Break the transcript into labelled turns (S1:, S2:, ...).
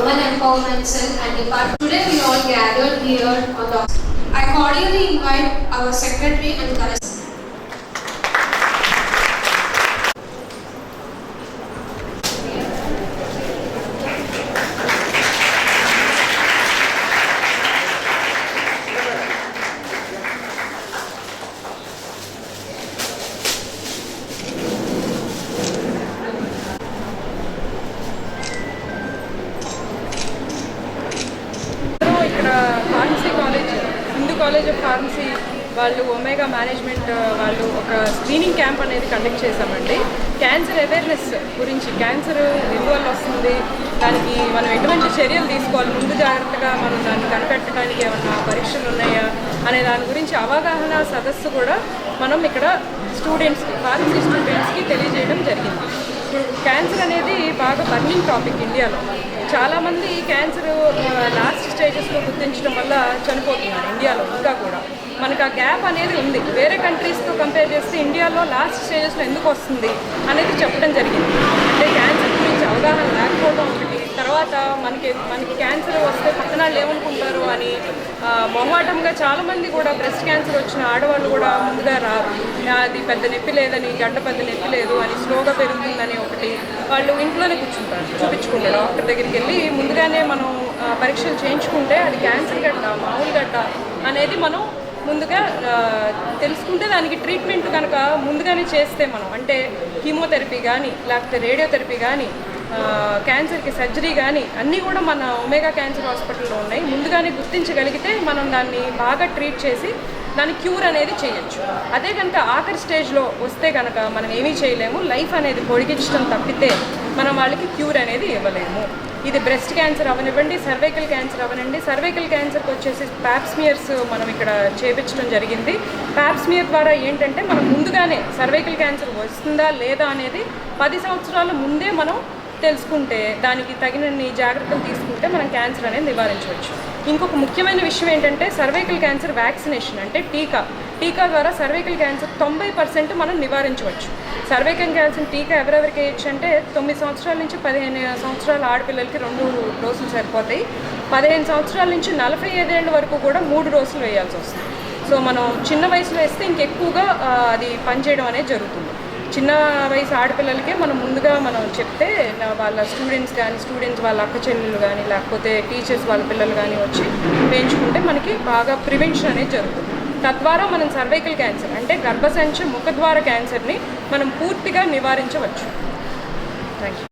S1: women empowerment cell and department. Today we all gathered here on the. I cordially invite our secretary and correspondent.
S2: Pharmacy college Hindu college of pharmacy వాళ్ళు omega management వాళ్ళు ఒక screening camp అనేది conduct చేశామండి. Cancer awareness గురించి, cancer ఎందువల్ల వస్తుంది, దానికి మనం ఎటువంటి చర్యలు తీసుకోవాలి, ముందు జాగ్రత్తగా మనం దాన్ని కనిపెట్టడానికి ఏమన్నా పరీక్షలు ఉన్నాయా అనే దాని గురించి అవగాహన సదస్సు కూడా మనం ఇక్కడ స్టూడెంట్స్కి, ఫార్మసీ స్టూడెంట్స్కి తెలియజేయడం జరిగింది. ఇప్పుడు క్యాన్సర్ అనేది బాగా బర్నింగ్ టాపిక్ ఇండియాలో. చాలామంది క్యాన్సర్ లాస్ట్ స్టేజెస్లో గుర్తించడం వల్ల చనిపోతున్నారు ఇండియాలో. ఇంకా కూడా మనకు ఆ గ్యాప్ అనేది ఉంది. వేరే కంట్రీస్తో కంపేర్ చేస్తే ఇండియాలో లాస్ట్ స్టేజెస్లో ఎందుకు వస్తుంది అనేది చెప్పడం జరిగింది. అంటే క్యాన్సర్ గురించి అవగాహన లేకపోవడం ఒకటి, తర్వాత మనకి క్యాన్సర్ వస్తే పక్కన వాళ్ళు ఏమనుకుంటారు అని మొహమాటంగా చాలామంది కూడా బ్రెస్ట్ క్యాన్సర్ వచ్చిన ఆడవాళ్ళు కూడా ముందుగా రారు. అది పెద్ద నొప్పి లేదని, గడ్డ పెద్ద నొప్పి లేదు అని, స్లోగా పెరుగుతుందని ఒకటి, వాళ్ళు ఇంట్లోనే కూర్చుంటారు, చూపించుకుంటారు. డాక్టర్ దగ్గరికి వెళ్ళి ముందుగానే మనం పరీక్షలు చేయించుకుంటే అది క్యాన్సర్ గడ్డ, మామూలు గడ్డ అనేది మనం ముందుగా తెలుసుకుంటే దానికి ట్రీట్మెంట్ కనుక ముందుగానే చేస్తే మనం, అంటే కీమోథెరపీ కానీ లేకపోతే రేడియోథెరపీ కానీ క్యాన్సర్కి సర్జరీ కానీ అన్నీ కూడా మన ఒమేగా క్యాన్సర్ హాస్పిటల్లో ఉన్నాయి. ముందుగానే గుర్తించగలిగితే మనం దాన్ని బాగా ట్రీట్ చేసి దాని క్యూర్ అనేది చేయొచ్చు. అదే కనుక ఆఖరి స్టేజ్లో వస్తే కనుక మనం ఏమీ చేయలేము. లైఫ్ అనేది పొడిగించడం తప్పితే మనం వాళ్ళకి క్యూర్ అనేది ఇవ్వలేము. ఇది బ్రెస్ట్ క్యాన్సర్ అవనివ్వండి, సర్వైకల్ క్యాన్సర్ అవనండి. సర్వైకల్ క్యాన్సర్కి వచ్చేసి ప్యాప్స్మియర్స్ మనం ఇక్కడ చేపించడం జరిగింది. ప్యాప్స్మియర్ ద్వారా ఏంటంటే మనం ముందుగానే సర్వైకల్ క్యాన్సర్ వస్తుందా లేదా అనేది 10 సంవత్సరాల ముందే మనం తెలుసుకుంటే, దానికి తగినన్ని జాగ్రత్తలు తీసుకుంటే మనం క్యాన్సర్ అనేది నివారించవచ్చు. ఇంకొక ముఖ్యమైన విషయం ఏంటంటే సర్వైకల్ క్యాన్సర్ వ్యాక్సినేషన్, అంటే టీకా ద్వారా సర్వైకల్ క్యాన్సర్ 90% మనం నివారించవచ్చు. సర్వైకల్ క్యాన్సర్ టీకా ఎవరెవరికి వేయచ్చు అంటే 9 సంవత్సరాల నుంచి 15 సంవత్సరాల ఆడపిల్లలకి 2 డోసులు సరిపోతాయి. 15 సంవత్సరాల నుంచి 45 ఏళ్ళ వరకు కూడా 3 డోసులు వేయాల్సి వస్తుంది. సో మనం చిన్న వయసులో వేస్తే ఇంకెక్కువగా అది పనిచేయడం అనేది జరుగుతుంది. చిన్న వయసు ఆడపిల్లలకే మనం ముందుగా మనం చెప్తే వాళ్ళ స్టూడెంట్స్ వాళ్ళ అక్క చెల్లెలు కానీ లేకపోతే టీచర్స్ వాళ్ళ పిల్లలు కానీ వచ్చి వేయించుకుంటే మనకి బాగా ప్రివెన్షన్ అనేది జరుగుతుంది. తద్వారా మనం సర్వైకల్ క్యాన్సర్ అంటే గర్భసంచి ముఖద్వార క్యాన్సర్ని మనం పూర్తిగా నివారించవచ్చు. Thank you.